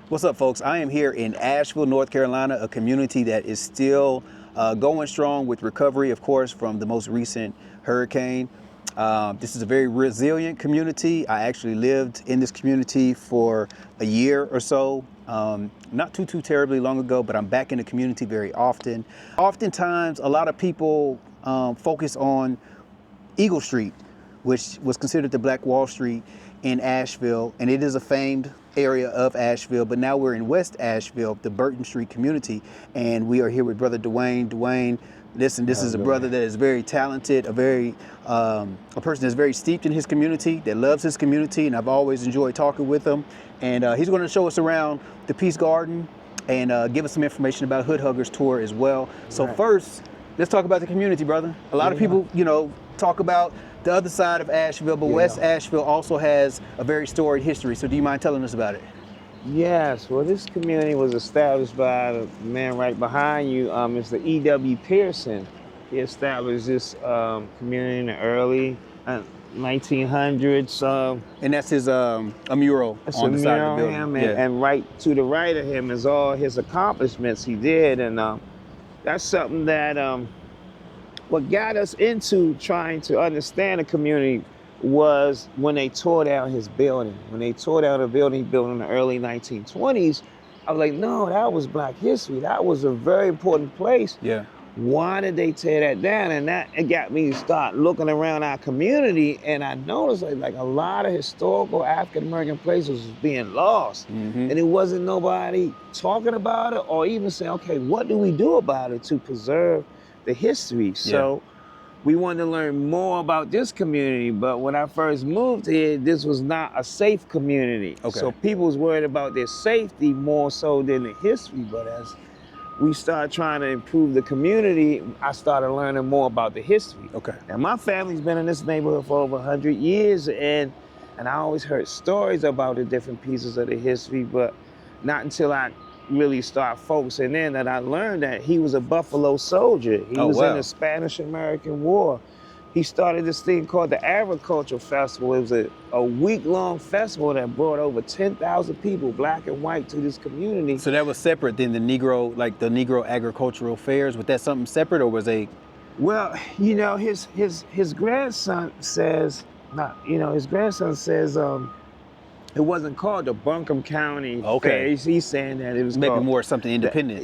What's up, folks? I am here in Asheville, North Carolina, a community that is still going strong with recovery, of course, from the most recent hurricane. This is a very resilient community. I actually lived in this community for a year or so, not too terribly long ago, but I'm back in the community very often. Oftentimes, a lot of people focus on Eagle Street, which was considered the Black Wall Street in Asheville, and it is a famed area of Asheville, but now we're in West Asheville, the Burton Street community, and we are here with Brother DeWayne. DeWayne, listen, this is a brother that is very talented, a person that's very steeped in his community, that loves his community, and I've always enjoyed talking with him. And he's going to show us around the Peace Garden and give us some information about Hood Huggers Tour as well. So first, let's talk about the community, brother. A lot of people, talk about the other side of Asheville, but West Asheville also has a very storied history. So do you mind telling us about it? Yes, well, this community was established by the man right behind you, Mr. E.W. Pearson. He established this community in the early 1900s. And that's his a mural on the side of the building. And right to the right of him is all his accomplishments he did, and that's something that what got us into trying to understand the community was when they tore down his building. When they tore down the building he built in the early 1920s, I was like, no, that was Black history. That was a very important place. Yeah. Why did they tear that down? And it got me to start looking around our community, and I noticed like a lot of historical African-American places was being lost. And it wasn't nobody talking about it or even saying, okay, what do we do about it to preserve the history? So we wanted to learn more about this community, but when I first moved here, this was not a safe community. So people was worried about their safety more so than the history, but as we started trying to improve the community, I started learning more about the history. And my family's been in this neighborhood for over 100 years, and I always heard stories about the different pieces of the history, but not until I really start focusing in that I learned that he was a Buffalo soldier. He was in the Spanish-American War. He started this thing called the Agricultural Festival. It was a week-long festival that brought over 10,000 people, black and white, to this community. So that was separate than the Negro agricultural fairs? Was that something separate, or was they? Well, his grandson says, it wasn't called the Buncombe County Fair. He's saying that it was maybe called, more something independent.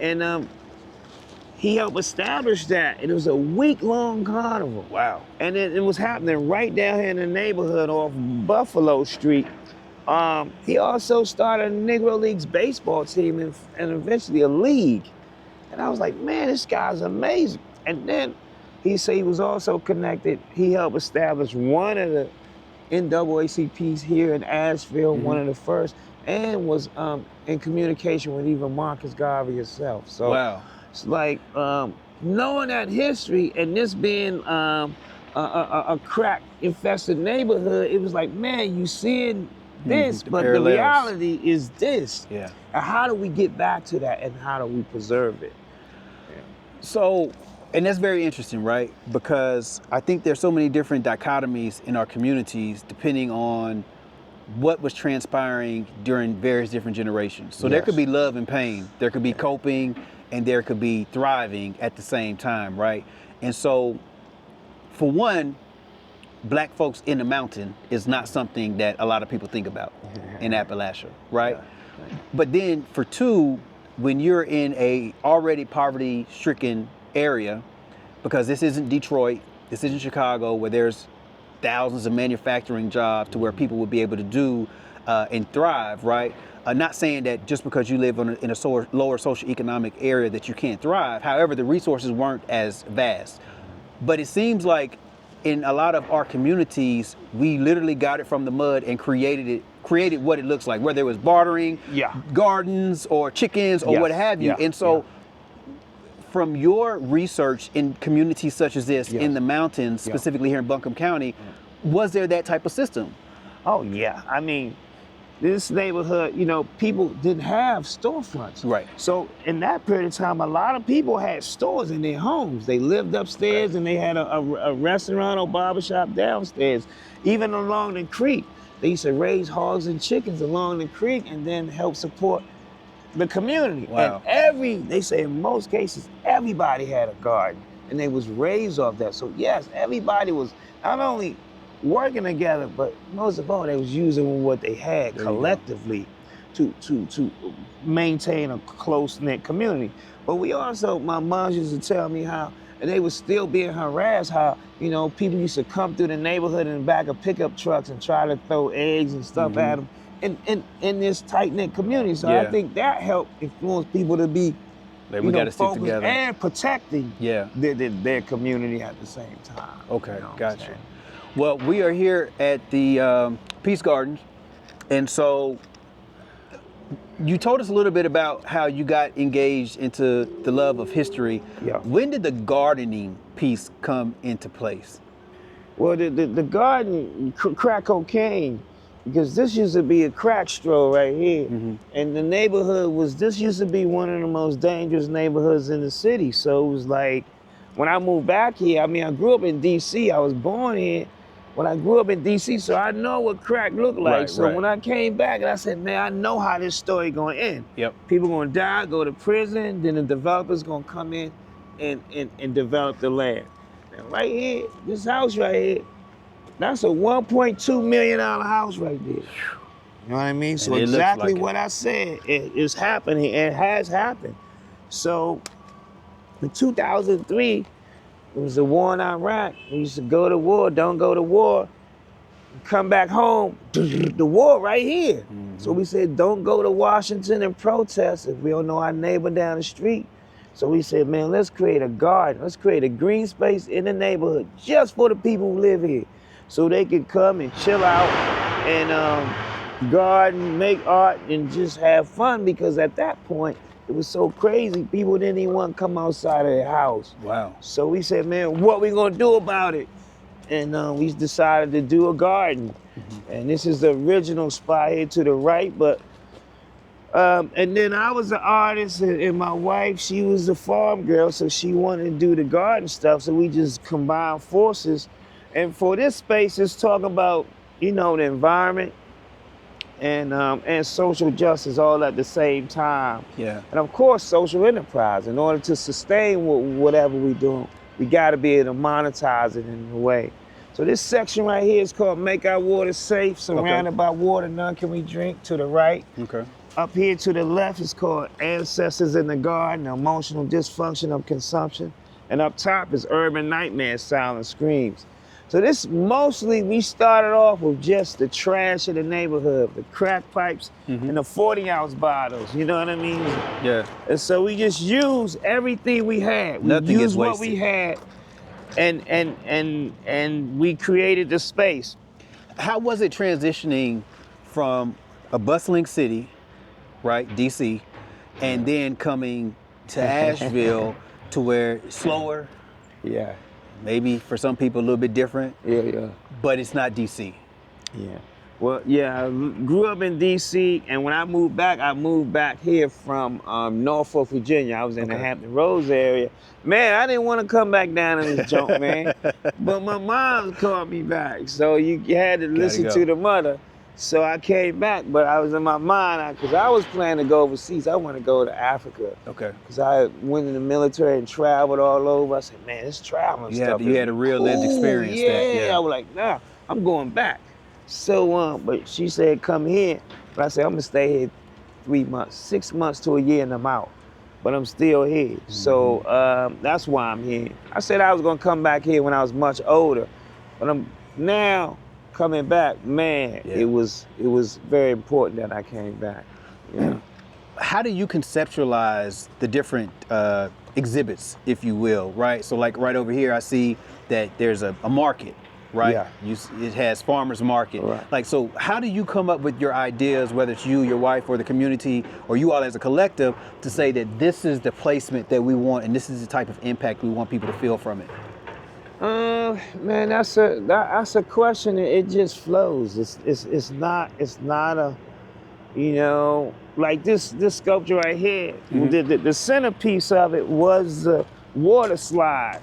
And he helped establish that. And it was a week-long carnival. Wow. And it was happening right down here in the neighborhood off Buffalo Street. He also started a Negro Leagues baseball team and eventually a league. And I was like, man, this guy's amazing. And then he said he was also connected. He helped establish one of the NAACPs here in Asheville, one of the first, and was in communication with even Marcus Garvey himself. So it's like knowing that history and this being a crack-infested neighborhood, it was like, man, you seeing this, but the reality is this. And how do we get back to that, and how do we preserve it? So, and that's very interesting, right? Because I think there's so many different dichotomies in our communities depending on what was transpiring during various different generations. So there could be love and pain, there could be coping, and there could be thriving at the same time, right? And so, for one, Black folks in the mountain is not something that a lot of people think about in Appalachia, right? But then for two, when you're in a already poverty-stricken area, because this isn't Detroit, this isn't Chicago, where there's thousands of manufacturing jobs to where people would be able to do and thrive, right? Not saying that just because you live in a lower socioeconomic area that you can't thrive. However, the resources weren't as vast. But it seems like in a lot of our communities, we literally got it from the mud and created what it looks like, whether it was bartering, gardens or chickens or what have you. And so from your research in communities such as this, in the mountains, specifically here in Buncombe County, was there that type of system? Oh yeah, I mean, this neighborhood, people didn't have storefronts. So in that period of time, a lot of people had stores in their homes. They lived upstairs and they had a restaurant or barbershop downstairs, even along the creek. They used to raise hogs and chickens along the creek and then help support the community. Wow. And they say in most cases, everybody had a garden and they was raised off that. So yes, everybody was not only working together, but most of all, they was using what they had collectively to maintain a close-knit community. But we also, my mom used to tell me how, and they was still being harassed, how, you know, people used to come through the neighborhood in the back of pickup trucks and try to throw eggs and stuff at them in this tight-knit community. So I think that helped influence people to be, we got to stick focused together and protecting their community at the same time. Okay, you know gotcha. Well, we are here at the Peace Gardens, and so you told us a little bit about how you got engaged into the love of history. Yeah. When did the gardening piece come into place? Well, the garden, crack cocaine, because this used to be a crack stroll right here. And the neighborhood this used to be one of the most dangerous neighborhoods in the city. So it was like, when I moved back here, I mean, I grew up in DC, I was born here. When I grew up in DC, so I know what crack looked like. So when I came back, and I said, man, I know how this story gonna end. People gonna die, go to prison, then the developers gonna come in and develop the land. And right here, this house right here, that's a $1.2 million house right there. You know what I mean? So exactly what I said is happening, it has happened. So in 2003, it was the war in Iraq. We used to go to war, don't go to war, come back home, the war right here. So we said, don't go to Washington and protest if we don't know our neighbor down the street. So we said, man, let's create a garden. Let's create a green space in the neighborhood just for the people who live here. So they can come and chill out and garden, make art, and just have fun, because at that point, it was so crazy, people didn't even want to come outside of their house. Wow. So we said, man, what we gonna do about it? And we decided to do a garden. And this is the original spot here to the right, but, and then I was an artist, and my wife, she was a farm girl, so she wanted to do the garden stuff, so we just combined forces. And for this space, it's talking about, you know, the environment, and social justice all at the same time. Yeah. And of course, social enterprise. In order to sustain whatever we're doing, we gotta be able to monetize it in a way. So this section right here is called Make Our Water Safe, surrounded by water, none can we drink, to the right. Okay. Up here to the left is called Ancestors in the Garden, Emotional Dysfunction of Consumption. And up top is Urban Nightmares, Silent Screams. So this mostly, we started off with just the trash of the neighborhood, the crack pipes and the 40-ounce bottles, you know what I mean? Yeah. And so we just used everything we had. We Nothing used gets what wasted. we had, and we created the space. How was it transitioning from a bustling city, right, DC, and then coming to Asheville to where it's slower? Yeah. Maybe for some people a little bit different. Yeah. But it's not DC. Yeah. Well, yeah, I grew up in DC, and when I moved back here from Norfolk, Virginia. I was in the Hampton Roads area. Man, I didn't want to come back down in this junk, man. But my mom called me back, so you had to listen to the mother. So I came back, but I was in my mind, because I was planning to go overseas. I want to go to Africa. Okay. Because I went in the military and traveled all over. I said, man, this traveling stuff You had a real lived experience. Yeah, I was like, nah, I'm going back. So, but she said, come here. But I said, I'm gonna stay here 3 months, 6 months to a year, and I'm out. But I'm still here. So that's why I'm here. I said I was gonna come back here when I was much older, but I'm now coming back. Man, it was very important that I came back. Yeah. How do you conceptualize the different exhibits, if you will, right? So like right over here, I see that there's a market, right? Yeah. It has farmers market. Right. Like, so how do you come up with your ideas, whether it's you, your wife, or the community, or you all as a collective, to say that this is the placement that we want and this is the type of impact we want people to feel from it? Man, that's a question. It just flows. It's not a, you know, like this sculpture right here. The centerpiece of it was the water slide,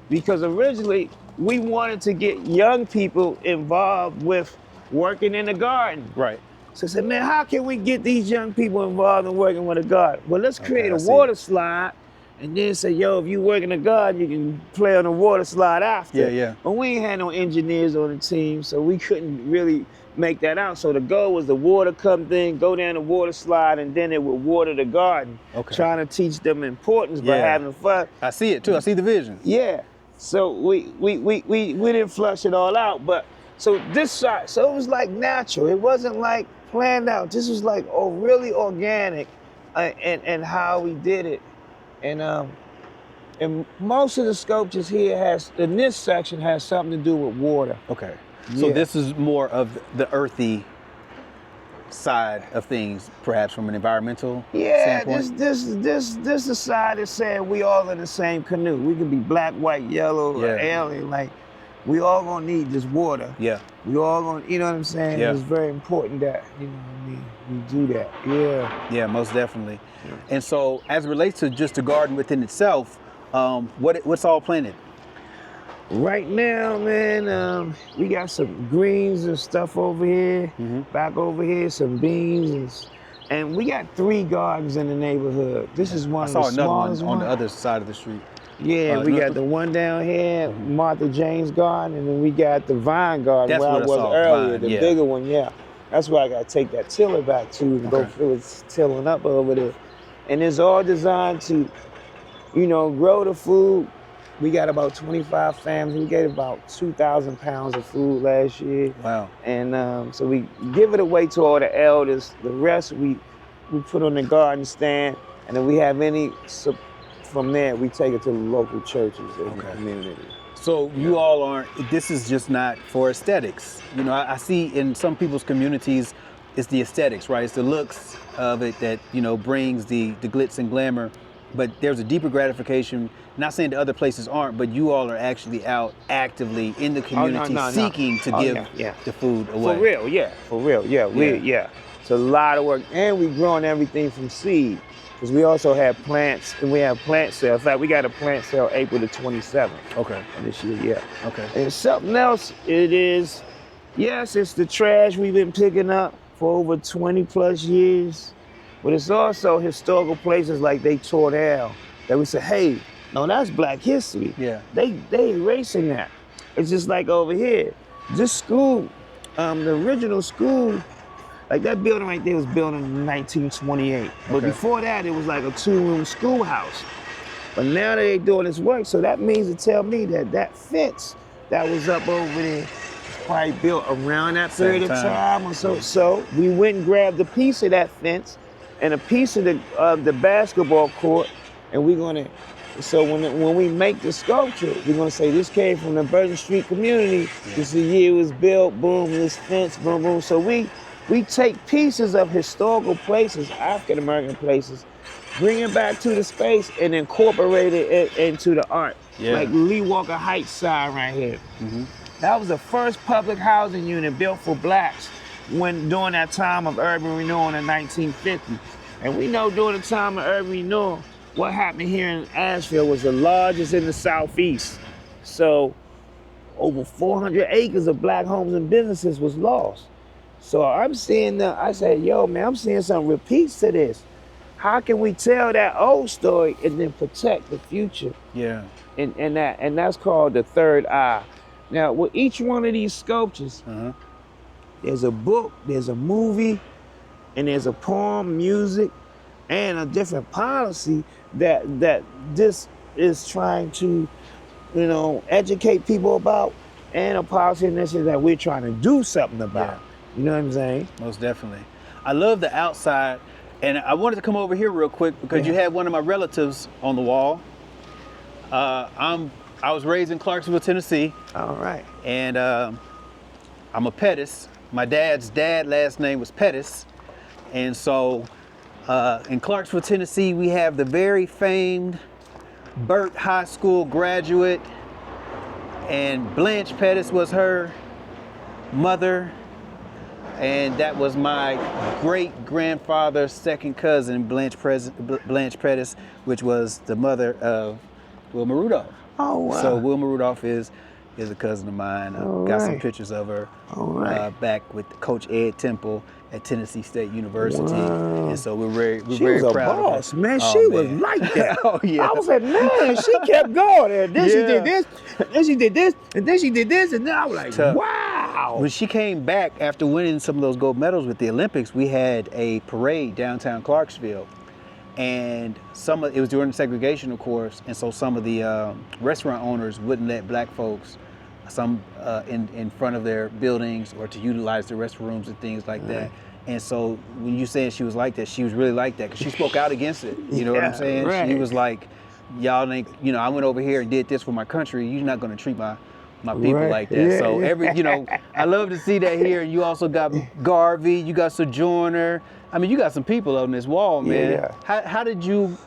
because originally we wanted to get young people involved with working in the garden. Right. So I said, man, how can we get these young people involved in working with a garden? Well, let's create a I see. water slide and then say, yo, if you work in the garden, you can play on the water slide after. Yeah, yeah. But we ain't had no engineers on the team, so we couldn't really make that out. So the goal was the water come in, go down the water slide, and then it would water the garden. Okay. Trying to teach them importance by having fun. I see it too. I see the vision. Yeah. So we didn't flush it all out, but so this side, so it was like natural. It wasn't like planned out. This was like really organic, and how we did it, and most of the sculptures here in this section has something to do with water. Okay. So this is more of the earthy side of things, perhaps from an environmental standpoint? this is the side that said we all in the same canoe. We can be black, white, yellow, or alien. Like, we all gonna need this water. Yeah. We all gonna, you know what I'm saying? Yeah. It's very important that, you know what I mean, we do that. Yeah. Yeah, most definitely. Yeah. And so, as it relates to just the garden within itself, what's all planted? Right now, man, we got some greens and stuff over here. Back over here, some beans, and we got 3 gardens in the neighborhood. This is one of the smallest. I saw another one on the other side of the street. Yeah, we got the one down here, Martha Jane's garden, and then we got the Vine garden. That's where I was earlier, Vine, the bigger one, That's where I got to take that tiller back to and go fill it tilling up over there. And it's all designed to, grow the food. We got about 25 families. We gave about 2,000 pounds of food last year. Wow. And so we give it away to all the elders. The rest we put on the garden stand. And if we have any from there, we take it to the local churches in the community. So you all aren't, this is just not for aesthetics. I see in some people's communities, it's the aesthetics, right? It's the looks of it that, brings the glitz and glamour. But there's a deeper gratification, not saying the other places aren't, but you all are actually out actively in the community seeking to give the food away. For real, yeah. It's a lot of work. And we growing everything from seed. Because we also have plants, and we have plant sale. In fact, we got a plant sale April the 27th. Okay. This year, Okay. And something else, it's the trash we've been picking up for over 20 plus years. But it's also historical places like they tore down that we say, hey, no, that's Black history. Yeah. They erasing that. It's just like over here. This school, the original school, like that building right there was built in 1928. But before that, it was like a 2-room schoolhouse. But now that they're doing this work, so that means to tell me that fence that was up over there was probably built around that period of time or so. So we went and grabbed a piece of that fence and a piece of the basketball court, and we're gonna, so when we make the sculpture, we're gonna say this came from the Burton Street community. This is the year it was built, boom, this fence, boom, boom. So we take pieces of historical places, African American places, bring it back to the space and incorporate it into the art. Like Lee Walker Heights sign right here. That was the first public housing unit built for blacks during that time of urban renewal in the 1950s. And we know during the time of urban renewal, what happened here in Asheville was the largest in the Southeast. So over 400 acres of black homes and businesses was lost. So I'm seeing I said, yo, man, I'm seeing some repeats to this. How can we tell that old story and then protect the future? Yeah. And that's called the third eye. Now, with each one of these sculptures, there's a book, there's a movie, and there's a poem, music, and a different policy that this is trying to, educate people about, and a policy initiative that we're trying to do something about. You know what I'm saying? Most definitely. I love the outside, and I wanted to come over here real quick because you had one of my relatives on the wall. I was raised in Clarksville, Tennessee. All right. And I'm a Pettis. My dad's last name was Pettis. And so in Clarksville, Tennessee, we have the very famed Burton High School graduate, and Blanche Pettis was her mother. And that was my great-grandfather's second cousin, Blanche Pettis, which was the mother of Wilma Rudolph. Oh, wow. So Wilma Rudolph is is a cousin of mine. All Got some right. pictures of her All right. back with Coach Ed Temple at Tennessee State University, Wow. and so we're very She was a proud boss, of her. man. Oh, She was man. like that. Oh yeah. I was like, man, she kept going. And then she Yeah. did this, and then she did this, and then she did this, and then I was like, Tough. wow. When she came back after winning some of those gold medals with the Olympics, we had a parade downtown Clarksville, and it was during segregation, of course, and so some of the restaurant owners wouldn't let black folks in front of their buildings or to utilize the restrooms and things like that. And so when you saying she was like that, she was really like that because she spoke out against it. You know what I'm saying? Right. She was like, y'all ain't, I went over here and did this for my country. You're not going to treat my people Right. like that. Yeah, So yeah. I love to see that here. And you also got Garvey, you got Sojourner. I mean, you got some people on this wall, man. Yeah. How did you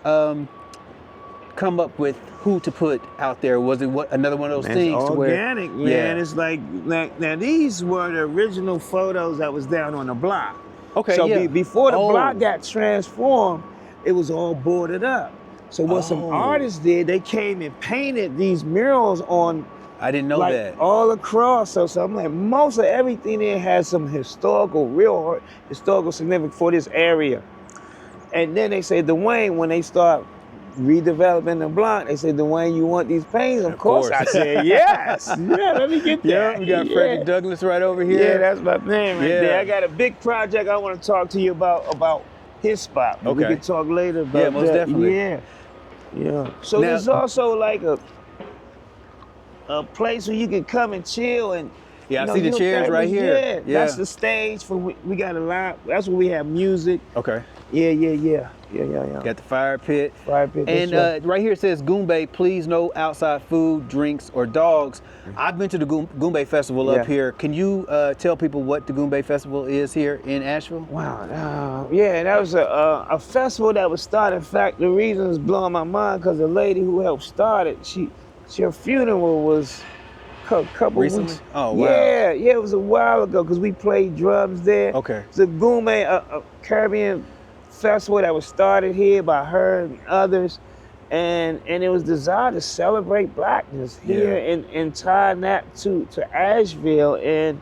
come up with who to put out there? Was it another one of those things? It's to where, organic, man. Yeah. It's like now these were the original photos that was down on the block. Okay, So yeah. before the block got transformed, it was all boarded up. So what some artists did, they came and painted these murals on I didn't know like that. all across. So I'm like, most of everything there has some real historical significance for this area. And then they say, DeWayne, when they start redeveloping the block, they said, DeWayne, you want these paintings? Of course. I said, yes. Yeah, let me get that. Yeah, we got Frederick Douglass right over here. Yeah, that's my man right Yeah. there. I got a big project I want to talk to you about his spot. We Okay. can talk later about Yeah, most that. definitely. Yeah. So Now- there's also like a place where you can come and chill and Yeah, I see the chairs right here. Yeah, that's the stage for we got a lot. That's where we have music. Okay. Yeah. Got the fire pit. Fire pit. And right here it says Goombay, please no outside food, drinks, or dogs. I've been to the Goombay Festival up here. Can you tell people what the Goombay Festival is here in Asheville? Wow. Yeah, that was a festival that was started. In fact, the reason is blowing my mind because the lady who helped start it, her funeral was a couple Recently? weeks. Oh, wow. Yeah, it was a while ago because we played drums there. Okay. It's a Goombay, a Caribbean festival that was started here by her and others. And it was designed to celebrate blackness here and tie that to Asheville. And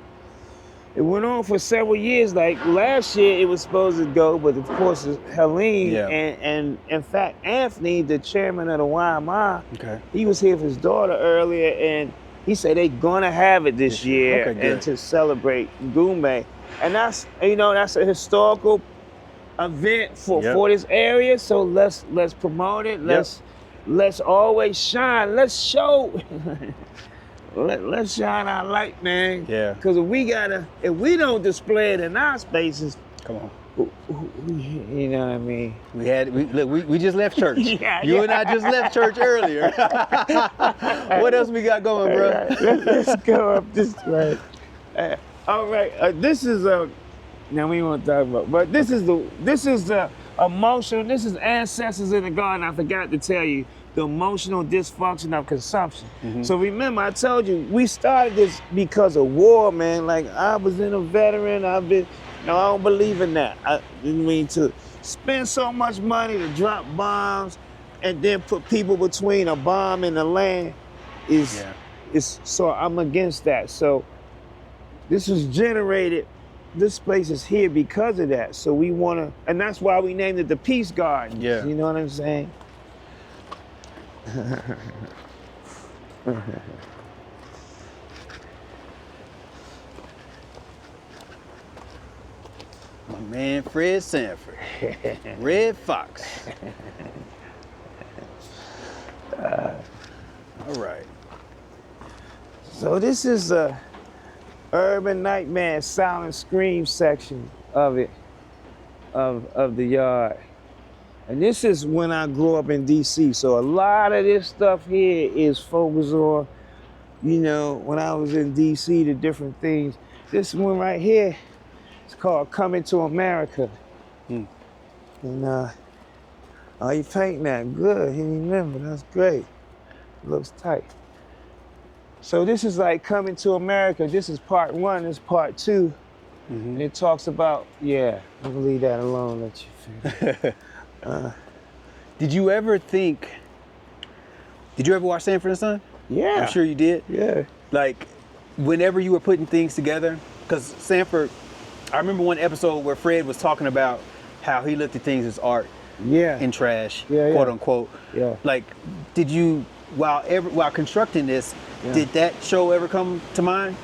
it went on for several years. Like last year it was supposed to go, but of course it's Helene. Yeah. And in fact, Anthony, the chairman of the YMI, Okay. he was here with his daughter earlier and he said they're gonna have it this year Okay, good. and to celebrate Goombay. And that's a historical event for this area. So let's promote it. Let's always shine. Let's show. Let's shine our light, man. Yeah. Because if we don't display it in our spaces, Come on. you know what I mean. We just left church. You and I just left church earlier. What else we got going, bro? Right. Let's go up this way. All right. This is now we want to talk about, but this is the emotional. This is ancestors in the garden. I forgot to tell you the emotional dysfunction of consumption. So remember, I told you we started this because of war, man. Like I was in a veteran. I don't believe in that. I mean to spend so much money to drop bombs and then put people between a bomb and the land is so I'm against that. So this was generated. This place is here because of that. So we want to, and that's why we named it the Peace Garden. Yeah. You know what I'm saying? My man Fred Sanford. Red Fox. All right. So this is a Urban Nightmare Silent Scream section of it, of the yard. And this is when I grew up in DC. So a lot of this stuff here is focused on, when I was in DC, the different things. This one right here, it's called Coming to America. And oh, you painting that good. He remember, that's great. Looks tight. So this is like Coming to America. This is part 1, this is part 2. And it talks about, I'm gonna leave that alone, let you finish. Did you ever watch Sanford and Son? Yeah. I'm sure you did. Yeah. Like, whenever you were putting things together, because Sanford, I remember one episode where Fred was talking about how he looked at things as art Yeah. and trash, Yeah, quote yeah. unquote. Yeah. Like, did you, while constructing this, Yeah. did that show ever come to mind?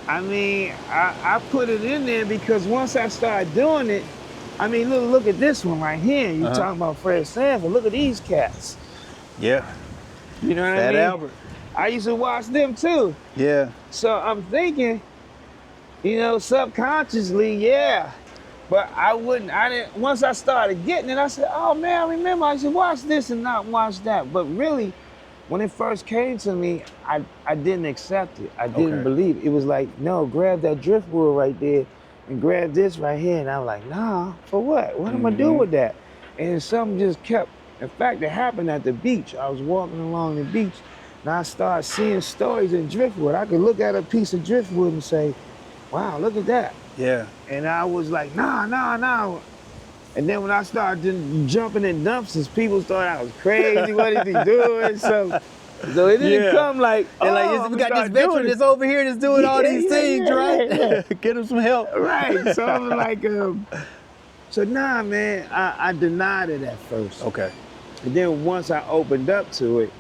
I mean, I put it in there because once I started doing it, I mean, look at this one right here. You talking about Fred Sanford? Look at these cats. Yeah. You know what I Fat mean? Albert. I used to watch them too. Yeah. So I'm thinking, you know, subconsciously, yeah. But once I started getting it, I said, oh man, I remember I should watch this and not watch that. But really, when it first came to me, I didn't accept it. I didn't believe it. It was like, no, grab that driftwood right there and grab this right here. And I'm like, nah, for what? What am I doing with that? And something just kept, in fact, it happened at the beach. I was walking along the beach and I started seeing stories in driftwood. I could look at a piece of driftwood and say, wow, look at that. Yeah. And I was like, nah. And then when I started jumping in dumpsters, people thought I was crazy. What is he doing? So it didn't come like, and like, we got this veteran that's over here that's doing all these things, right? Yeah. Get him some help. Right. So I'm like, so nah, man, I denied it at first. Okay. And then once I opened up to it,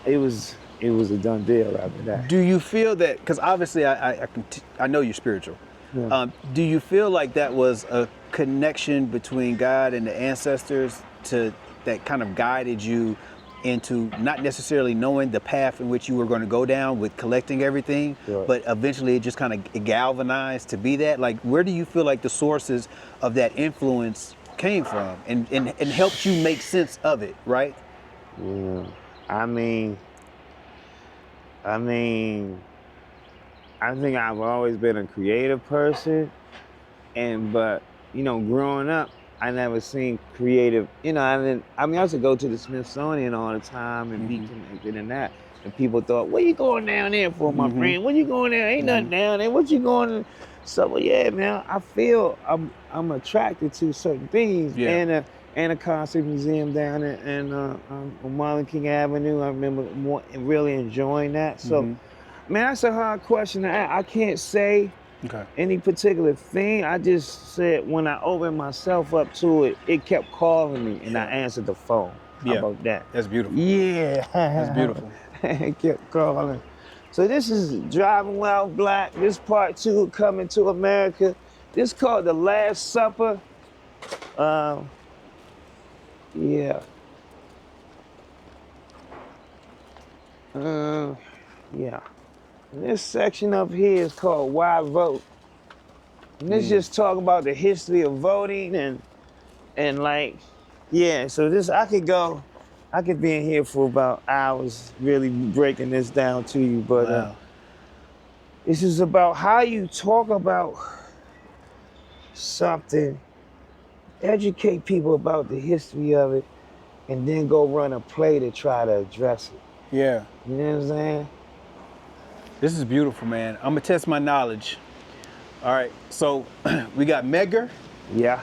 it was a done deal after that. Do you feel that, because obviously I know you're spiritual. Yeah. Do you feel like that was a connection between God and the ancestors that kind of guided you into not necessarily knowing the path in which you were going to go down with collecting everything, Sure. but eventually it just kind of galvanized to be that? Like, where do you feel like the sources of that influence came from and helped you make sense of it, right? Yeah. I mean, I think I've always been a creative person, but you know, growing up, I never seen creative. You know, I used to go to the Smithsonian all the time and be connected in that. And people thought, "What you going down there for, my friend? What you going there? Ain't nothing down there. What you going?" So well, yeah, man, I feel I'm attracted to certain things. Yeah. And a concert museum down on Martin King Avenue. I remember really enjoying that. So, man, that's a hard question to ask. I can't say any particular thing. I just said when I opened myself up to it, it kept calling me, and I answered the phone. How about that? That's beautiful. Yeah. That's beautiful. It kept calling. So this is Driving While Black. This part 2, Coming to America. This called The Last Supper. Yeah. Yeah. And this section up here is called Why Vote. And this just talk about the history of voting and like, yeah, so this I could be in here for about hours really breaking this down to you, but this is about how you talk about something, educate people about the history of it, and then go run a play to try to address it. Yeah. You know what I'm saying? This is beautiful, man. I'm gonna test my knowledge. All right, so we got Medgar, Yeah.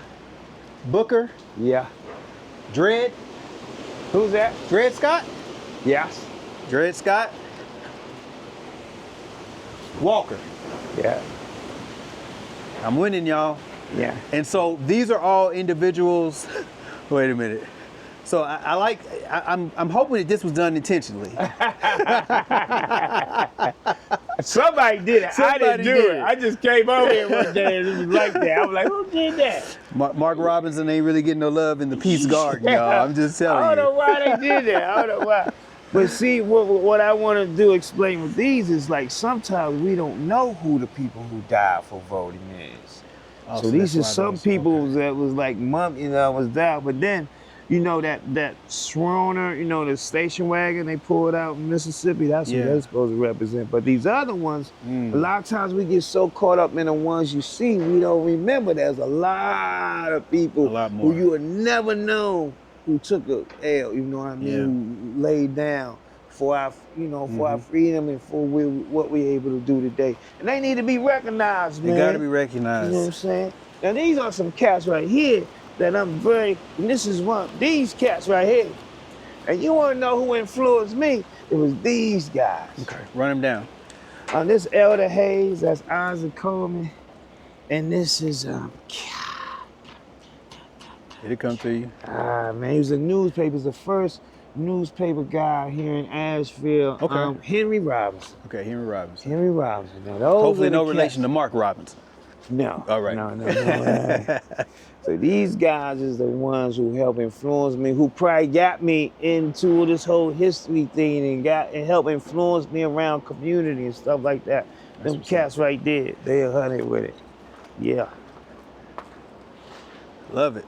Booker, Yeah. Dred. Who's that? Dred Scott? Yes. Dred Scott. Walker. Yeah. I'm winning, y'all. Yeah. And so these are all individuals. Wait a minute. So I'm hoping that this was done intentionally. Somebody did it. I Somebody didn't do did it. it. I just came over here one day and it was like that. I was like, who did that? Mark Robinson ain't really getting no love in the Peace Garden, y'all. I'm just telling you. I don't know why they did that. I don't know why. But see, what I want to do, explain with these is like sometimes we don't know who the people who died for voting is. Oh, so these are that's why some people that was like, was down. But then, you know, that Schroner, you know, the station wagon they pulled out in Mississippi, that's what they're supposed to represent. But these other ones, a lot of times we get so caught up in the ones you see, we don't remember there's a lot of people who you would never know who took a L, you know what I mean, who laid down for our, you know, for our freedom and for what we're able to do today. And they need to be recognized, man. They gotta be recognized. You know what I'm saying? Now these are some cats right here that and this is these cats right here. And you wanna know who influenced me? It was these guys. Okay, run them down. This Elder Hayes, that's Isaac Coleman. And this is, Did it come to you? man, he was a newspaper, he's the first newspaper guy here in Asheville. Okay. Henry Robinson. Okay, Henry Robinson. Henry Robinson. Now, those Hopefully are the no cats. relation to Mark Robinson. No. All right. No. So these guys is the ones who help influence me, who probably got me into this whole history thing and help influence me around community and stuff like that. Them cats right there, they 100 with it. Yeah. Love it.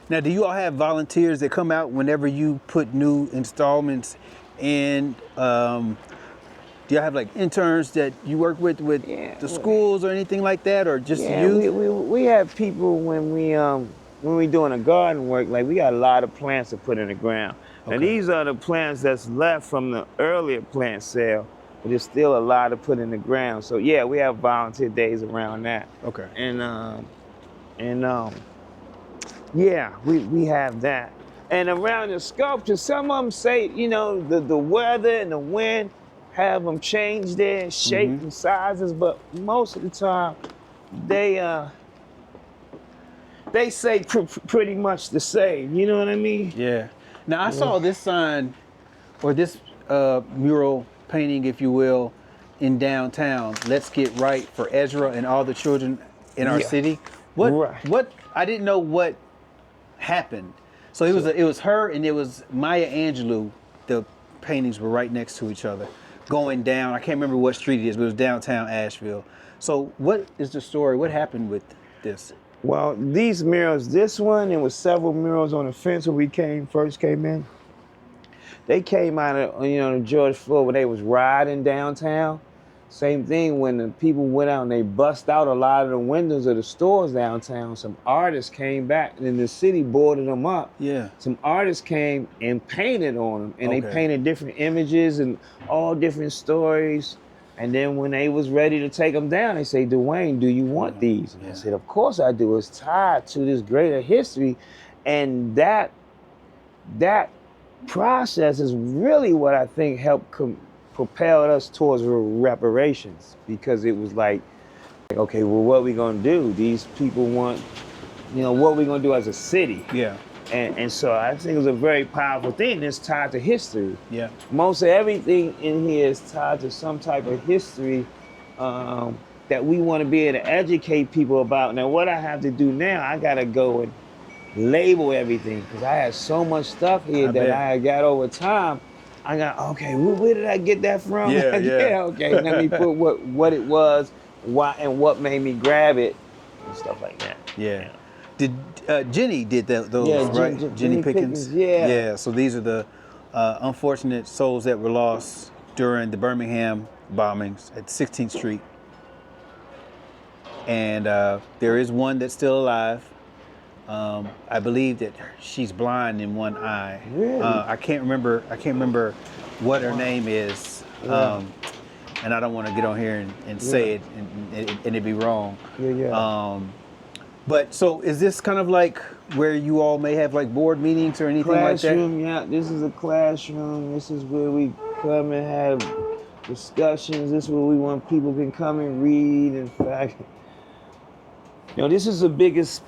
Now, do you all have volunteers that come out whenever you put new installments in? Do y'all have like interns that you work with the schools or anything like that, or just youth? We have people when we doing a garden work, like we got a lot of plants to put in the ground. Okay. And these are the plants that's left from the earlier plant sale, but there's still a lot to put in the ground. So yeah, we have volunteer days around that. Okay. Yeah, we have that. And around the sculpture, some of them say, you know, the weather and the wind have them change their shape and sizes, but most of the time they say pretty much the same. You know what I mean? Yeah. Now I saw this sign, or this mural painting, if you will, in downtown. Let's get right for Ezra and all the children in our city. What? I didn't know what happened. So it was her and it was Maya Angelou. The paintings were right next to each other, going down. I can't remember what street it is, but it was downtown Asheville. So what is the story? What happened with this? Well, these murals, this one, there was several murals on the fence when we first came in. They came out of, the George Floyd when they was riding downtown. Same thing when the people went out and they bust out a lot of the windows of the stores downtown. Some artists came back and the city boarded them up. Yeah. Some artists came and painted on them, and they painted different images and all different stories. And then when they was ready to take them down, they say, DeWayne, do you want these? And I said, of course I do. It's tied to this greater history. And that process is really what I think helped propelled us towards reparations, because it was like, okay, well, what are we gonna do? These people want, what are we gonna do as a city? Yeah. And so I think it was a very powerful thing. It's tied to history. Yeah. Most of everything in here is tied to some type of history that we want to be able to educate people about. Now, what I have to do now, I gotta go and label everything, because I had so much stuff here that I got over time. I got, okay, where did I get that from? Yeah. Okay, let me put what it was, why, and what made me grab it, and stuff like that. Yeah. Did Jenny did those, yeah, right? Jenny Pickens? Yeah. Yeah, so these are the unfortunate souls that were lost during the Birmingham bombings at 16th Street. And there is one that's still alive. I believe that she's blind in one eye. Really? I can't remember what her name is. And I don't want to get on here and say it and it'd be wrong. But so is this kind of like where you all may have like board meetings or anything like that? Classroom, yeah. This is a classroom. This is where we come and have discussions. This is where we want people can come and read. In fact, this is the biggest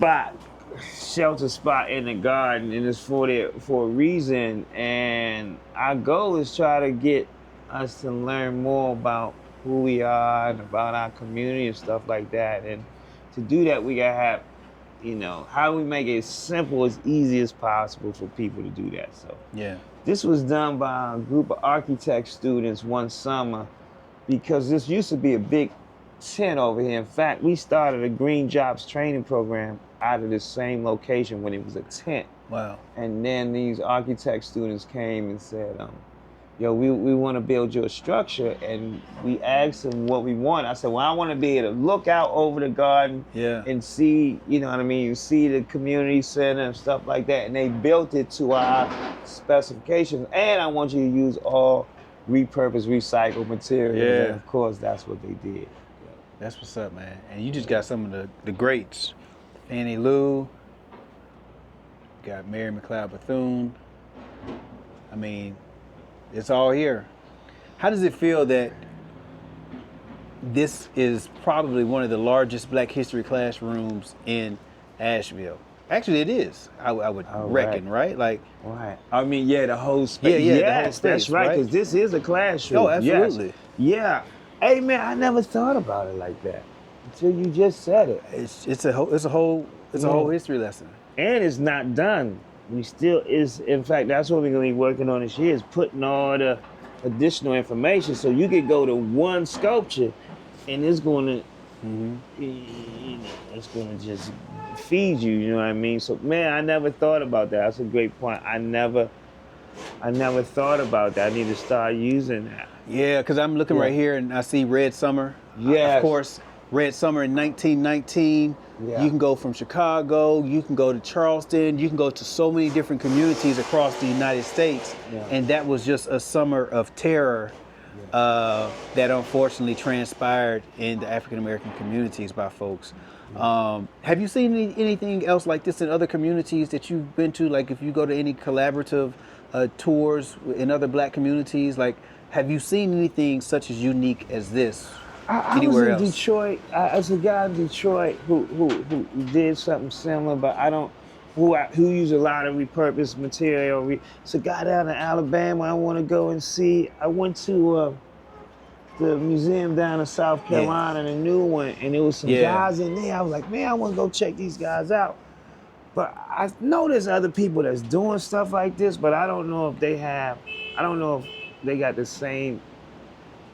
shelter spot in the garden, and it's for a reason. And our goal is try to get us to learn more about who we are and about our community and stuff like that. And to do that, we gotta have, how do we make it as simple, as easy as possible for people to do that? So yeah, this was done by a group of architect students one summer, because this used to be a big tent over here. In fact, we started a Green Jobs training program out of this same location when it was a tent. Wow. And then these architect students came and said, we want to build you a structure. And we asked them what we want. I said, well, I want to be able to look out over the garden and see, see the community center and stuff like that. And they built it to our specifications. And I want you to use all repurposed, recycled materials. Yeah. And of course, that's what they did. That's what's up, man. And you just got some of the greats. Annie Lou, got Mary McLeod Bethune. I mean, it's all here. How does it feel that this is probably one of the largest Black history classrooms in Asheville? Actually, it is. I would reckon, right? Like, right. I mean, yeah, the whole space. Yeah, yes, the whole space, that's right. Because this is a classroom. Oh, absolutely. Yes. Yeah. Hey, man, I never thought about it like that until you just said it. It's a whole history lesson. And it's not done. We still is. In fact, that's what we're gonna be working on this year, is putting all the additional information so you could go to one sculpture, and it's gonna, it's gonna just feed you. You know what I mean? So, man, I never thought about that. That's a great point. I never thought about that. I need to start using that. Yeah, because I'm looking right here and I see Red Summer. Yes. Of course, Red Summer in 1919. Yeah. You can go from Chicago, you can go to Charleston, you can go to so many different communities across the United States. Yeah. And that was just a summer of terror that unfortunately transpired in the African American communities by folks. Have you seen anything else like this in other communities that you've been to? Like if you go to any collaborative tours in other Black communities, like have you seen anything such as unique as this anywhere I was in else? Detroit. As a guy in Detroit who did something similar, but who used a lot of repurposed material. It's a guy down in Alabama I want to go and see. I went to the museum down in South Carolina, the new one, and there was some guys in there. I was like, man, I want to go check these guys out. But I know there's other people that's doing stuff like this, but I don't know if they got the same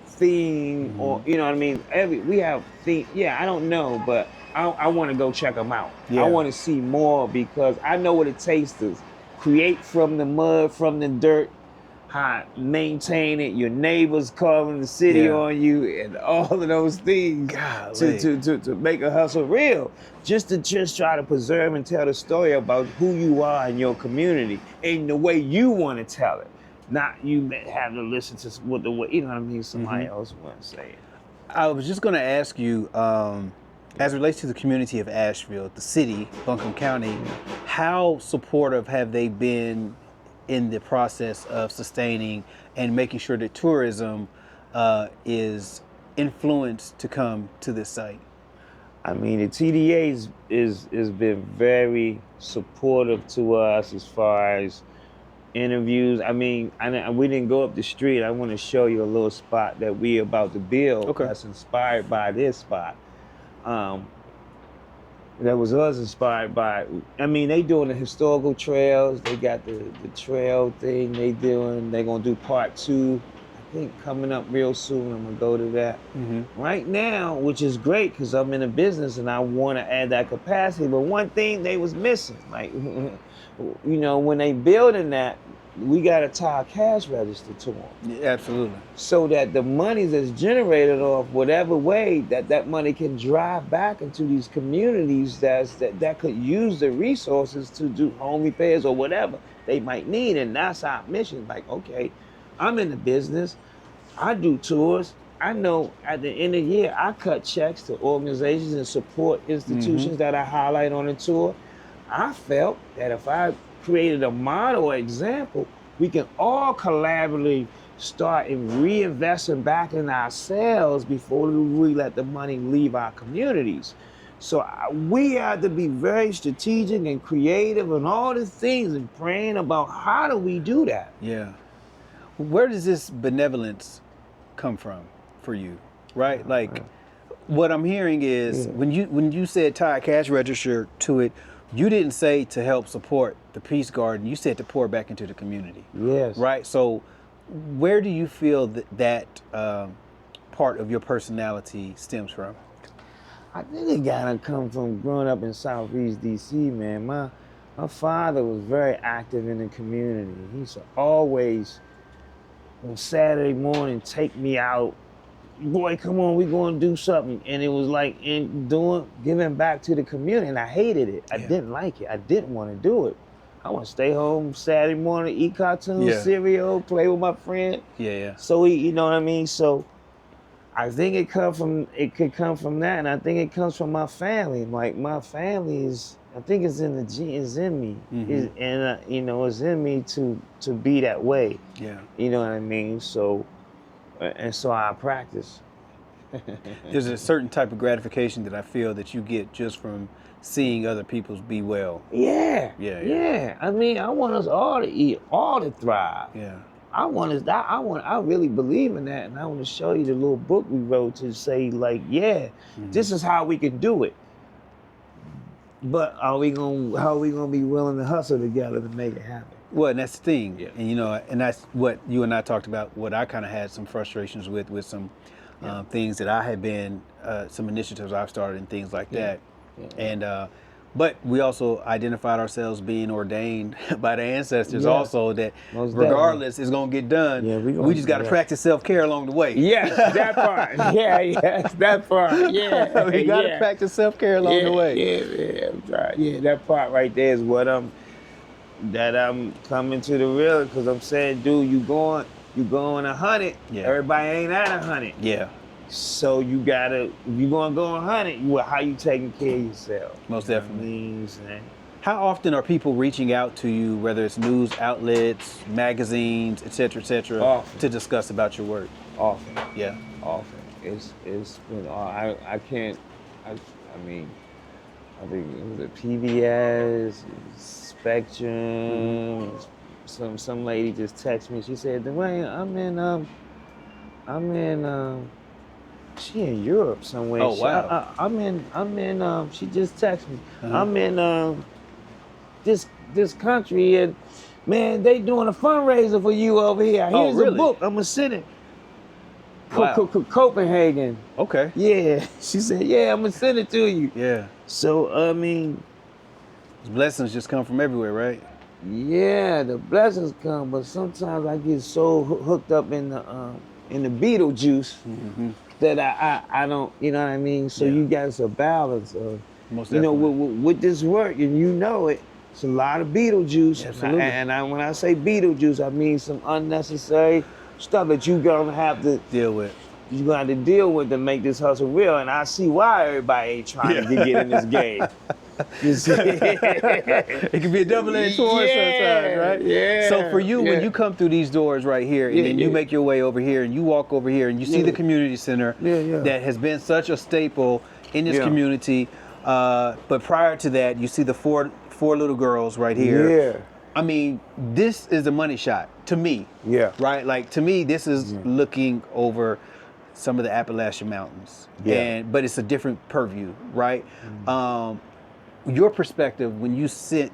theme or, you know what I mean? We have theme, I don't know, but I want to go check them out. Yeah. I want to see more because I know what it takes to create from the mud, from the dirt, how maintain it, your neighbors calling the city on you, and all of those things to make a hustle real. Just try to preserve and tell the story about who you are in your community in the way you want to tell it. Not you have to listen to what the way, you know what I mean, somebody else want to say it. I was just going to ask you, as it relates to the community of Asheville, the city, Buncombe County, how supportive have they been in the process of sustaining and making sure that tourism is influenced to come to this site? I mean, the TDA is been very supportive to us as far as interviews. I mean, we didn't go up the street. I want to show you a little spot that we about to build that's inspired by this spot. That was us inspired by. I mean, they doing the historical trails. They got the trail thing they doing. They're gonna do part 2, I think, coming up real soon. I'm gonna go to that. Right now, which is great because I'm in a business and I want to add that capacity. But one thing they was missing, like, you know, when they building that, we got to tie a cash register to them. Yeah, absolutely. So that the money that's generated off whatever way that money can drive back into these communities that could use the resources to do home repairs or whatever they might need. And that's our mission. Like, okay, I'm in the business. I do tours. I know at the end of the year, I cut checks to organizations and support institutions that I highlight on the tour. I felt that if I created a model example, we can all collaboratively start and reinvesting back in ourselves before we let the money leave our communities. So we have to be very strategic and creative and all the things and praying about how do we do that. Yeah. Where does this benevolence come from for you, right? Like what I'm hearing is when you said tie a cash register to it, you didn't say to help support the Peace Garden. You said to pour back into the community. Yes. Right? So where do you feel that part of your personality stems from? I think it gotta come from growing up in Southeast DC, man. My father was very active in the community. He used to always, on Saturday morning, take me out. Boy, come on, we gonna do something. And it was like giving back to the community, and I hated it. I didn't like it. I didn't want to do it. I want to stay home Saturday morning, eat cartoons, cereal, play with my friend. Yeah. So you know what I mean? So I think it could come from that, and I think it comes from my family. Like my family is, I think it's in the gene, it's in me, and you know, it's in me to be that way. Yeah. You know what I mean? So, and so I practice. There's a certain type of gratification that I feel that you get just from seeing other people's be well. Yeah. Yeah. Yeah. I mean, I want us all to eat, all to thrive. Yeah. I really believe in that, and I want to show you the little book we wrote to say, like, yeah, this is how we can do it. But how are we gonna be willing to hustle together to make it happen? Well, and that's the thing. Yeah. And you know, and that's what you and I talked about, what I kind of had some frustrations with some things that I had been, some initiatives I've started and things like that. Yeah. And, but we also identified ourselves being ordained by the ancestors Yeah. also that Most regardless it's going to get done. Yeah, we just got to practice self-care along the way. Yes, that part. Yes, that part. Yeah. We got to practice self-care along the way. Yeah, that part right there is what I'm coming to the real, because I'm saying, dude, you going 100. Yeah. Everybody ain't at 100. Yeah. So you gotta, if you gonna go 100, how you taking care of yourself? Most definitely. You know what I'm saying? How often are people reaching out to you, whether it's news outlets, magazines, et cetera, Often. to discuss about your work? Often. Yeah. Often. It's been, I can't, I mean, I think it was a PBS, Spectrum. Some lady just texted me. She said, DeWayne, I'm in she in Europe somewhere. Oh, wow. I'm in she just texted me. I'm in this country, and man, they doing a fundraiser for you over here. Here's really? a book. I'm gonna send it. Wow. Copenhagen. Okay. Yeah. She said, yeah, I'm gonna send it to you. Yeah. So I mean, Blessings just come from everywhere, right? yeah, the blessings come, but sometimes I get so hooked up in the beetle juice that I don't, you know what I mean? So Yeah. you got a balance of, Most you know, definitely. with this work, and you know it, it's a lot of beetle juice. Absolutely. And when I say beetle juice, I mean some unnecessary stuff that you're gonna have to deal with. You're gonna have to deal with to make this hustle real. And I see why everybody ain't trying to get in this game. You see? It can be a double-edged sword sometimes, right? Yeah. So for you, when you come through these doors right here, and then you make your way over here, and you walk over here, and you see the community center that has been such a staple in this community. But prior to that, you see the four little girls right here. Yeah. I mean, this is a money shot to me. Yeah. Right? Like, to me, this is looking over some of the Appalachian Mountains. Yeah. But it's a different purview, right? Your perspective when you sit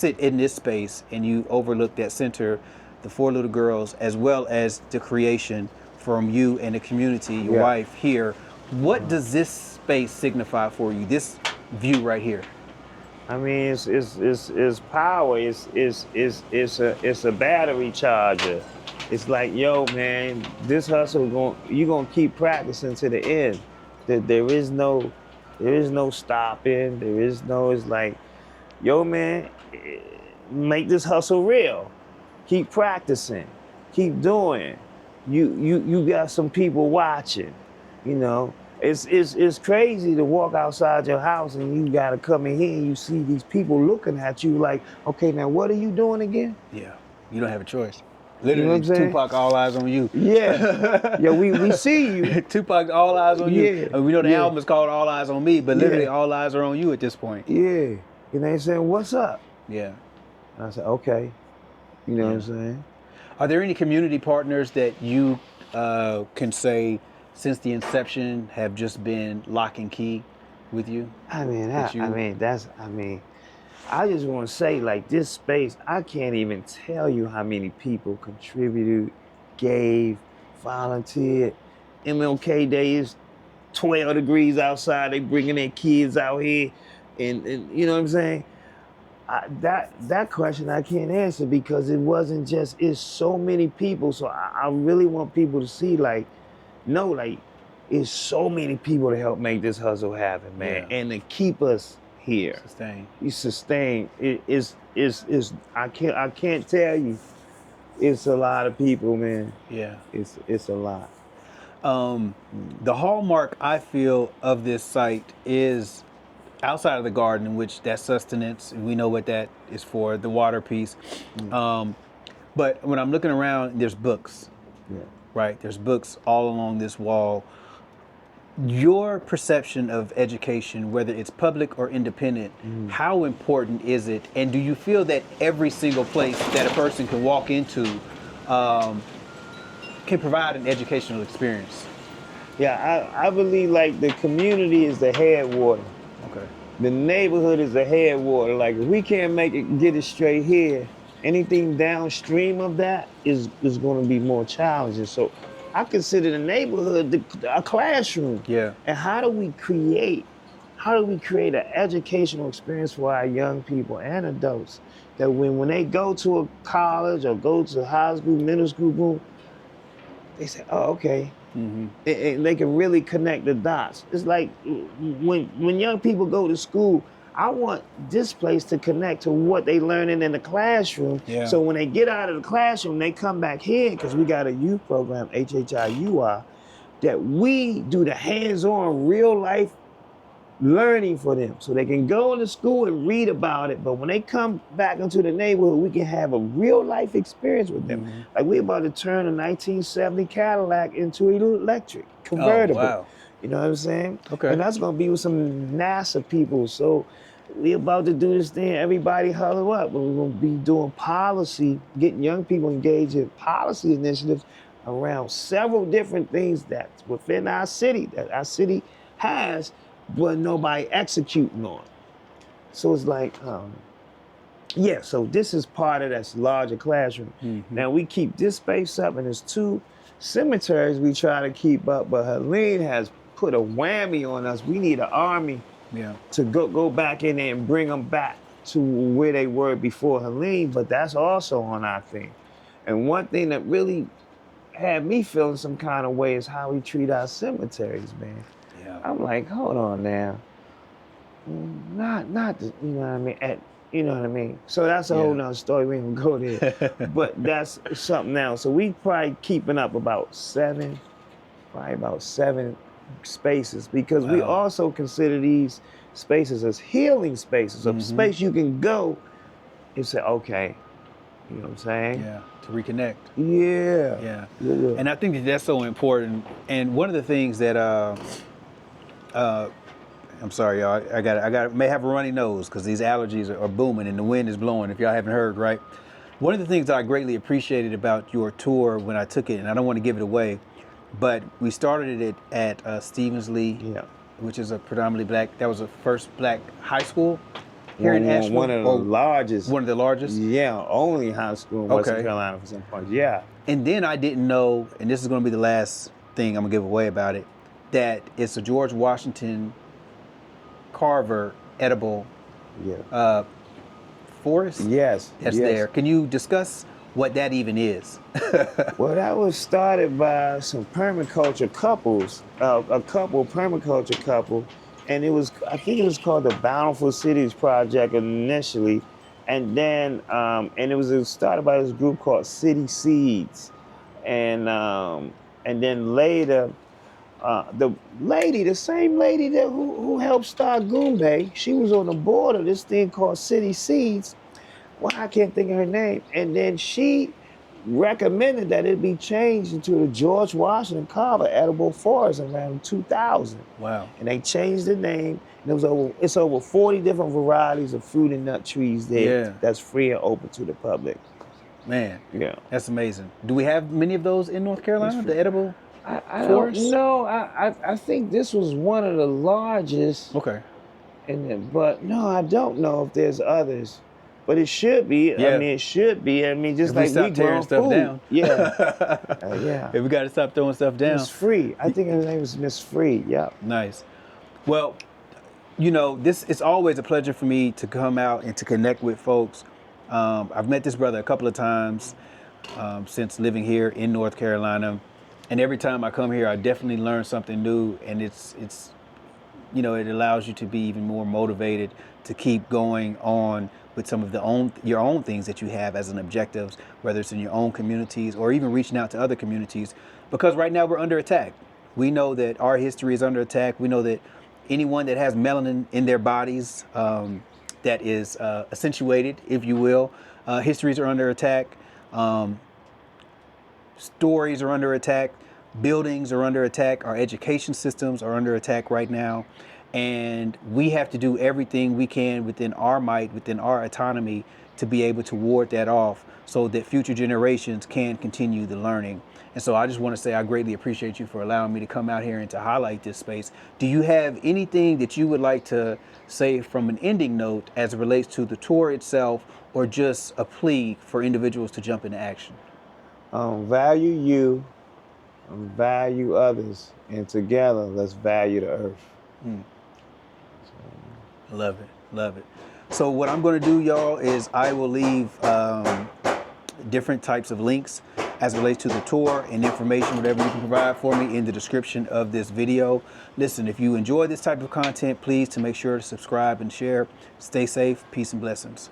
in this space and you overlook that center, the four little girls, as well as the creation from you and the community, your wife here, what does this space signify for you, this view right here? I mean, it's power. It's a battery charger. It's like, yo, man, this hustle you gonna keep practicing to the end. There is no stopping. It's like, yo, man, make this hustle real. Keep practicing. Keep doing. You got some people watching. You know, it's crazy to walk outside your house and you gotta come in here and you see these people looking at you like, okay, now what are you doing again? Yeah, you don't have a choice. Literally, you know what I'm saying? Tupac, all eyes on you. Yeah, yeah, we see you. Tupac, all eyes on you. Yeah. We know the album is called All Eyes on Me, but literally all eyes are on you at this point. Yeah, and they saying, what's up? Yeah. And I said, okay. You know what I'm saying? Are there any community partners that you can say since the inception have just been lock and key with you? I just want to say, like, this space, I can't even tell you how many people contributed, gave, volunteered. MLK Day is 12 degrees outside. They bringing their kids out here, and you know what I'm saying? That question I can't answer because it wasn't just, it's so many people. So I really want people to see, like, no, like, it's so many people to help make this hustle happen, man, and to keep us here. Sustain. I can't tell you. It's a lot of people, man. Yeah. It's a lot. The hallmark I feel of this site is outside of the garden, which that's sustenance, and we know what that is for, the water piece. But when I'm looking around, there's books, Yeah. right? There's books all along this wall. Your perception of education, whether it's public or independent, how important is it? And do you feel that every single place that a person can walk into can provide an educational experience? Yeah, I believe like the community is the headwater. Okay. The neighborhood is the headwater. Like if we can't get it straight here, anything downstream of that is going to be more challenging. So I consider the neighborhood a classroom. Yeah. And how do we create an educational experience for our young people and adults that when they go to a college or go to high school, middle school, boom, they say, oh, okay. And they can really connect the dots. It's like when young people go to school, I want this place to connect to what they learning in the classroom. Yeah. So when they get out of the classroom, they come back here because we got a youth program, HHIUI, that we do the hands-on real life learning for them. So they can go into school and read about it, but when they come back into the neighborhood, we can have a real life experience with them. Like we're about to turn a 1970 Cadillac into an electric convertible. Oh, wow. You know what I'm saying? Okay. And that's gonna be with some NASA people. So we about to do this thing, everybody huddle up. We're gonna be doing policy, getting young people engaged in policy initiatives around several different things that's within our city, that our city has, but nobody executing on. So it's like, yeah, so this is part of that larger classroom. Now we keep this space up, and there's 2 cemeteries we try to keep up, but Helene has put a whammy on us. We need an army to go back in there and bring them back to where they were before Helene, but that's also on our thing. And one thing that really had me feeling some kind of way is how we treat our cemeteries, man. I'm like, hold on now. Not the, you know what I mean? You know what I mean? So that's a whole nother story. We ain't gonna go there. But that's something else. So we probably keeping up about 7 spaces, because we also consider these spaces as healing spaces, a space you can go and say, okay, you know what I'm saying? Yeah, to reconnect. Yeah. And I think that that's so important. And one of the things that I'm sorry, y'all. I may have a runny nose because these allergies are booming and the wind is blowing. If y'all haven't heard, right? One of the things that I greatly appreciated about your tour when I took it, and I don't want to give it away, but we started it at Stevens Lee, which is a predominantly black. That was the first black high school here in Asheville. One of the largest. One of the largest. Yeah, only high school in Western Carolina for some parts. Yeah. And then I didn't know, and this is going to be the last thing I'm gonna give away about it, that it's a George Washington Carver edible forest. Yes. That's there. Can you discuss what that even is? Well, that was started by some permaculture couples, a permaculture couple, and I think it was called the Bountiful Cities Project initially, and then and it was started by this group called City Seeds, and then later. The same lady that who helped start Goombay, she was on the board of this thing called City Seeds. Well, I can't think of her name. And then she recommended that it be changed into the George Washington Carver edible forest around 2000. Wow. And they changed the name. And it's over 40 different varieties of fruit and nut trees there that's free and open to the public. Man, that's amazing. Do we have many of those in North Carolina, the edible? I don't know. I think this was one of the largest. Okay. But no, I don't know if there's others. But it should be. Yeah. I mean, it should be. I mean, just if like we tearing stuff food. Down. Yeah. If we got to stop throwing stuff down. Miss Free. I think her name was Miss Free. Yeah. Nice. Well, you know, it's always a pleasure for me to come out and to connect with folks. I've met this brother a couple of times since living here in North Carolina. And every time I come here, I definitely learn something new, and it's you know, it allows you to be even more motivated to keep going on with some of your own things that you have as an objectives, whether it's in your own communities or even reaching out to other communities, because right now we're under attack. We know that our history is under attack. We know that anyone that has melanin in their bodies, that is accentuated, if you will, histories are under attack. Stories are under attack. Buildings are under attack. Our education systems are under attack right now. And we have to do everything we can within our might, within our autonomy, to be able to ward that off so that future generations can continue the learning. And so I just want to say I greatly appreciate you for allowing me to come out here and to highlight this space. Do you have anything that you would like to say from an ending note as it relates to the tour itself, or just a plea for individuals to jump into action? Value you, value others, and together let's value the earth. Love it, love it. So what I'm going to do, y'all, is I will leave different types of links as it relates to the tour and information, whatever you can provide for me, in the description of this video. Listen, if you enjoy this type of content, please to make sure to subscribe and share. Stay safe. Peace and blessings.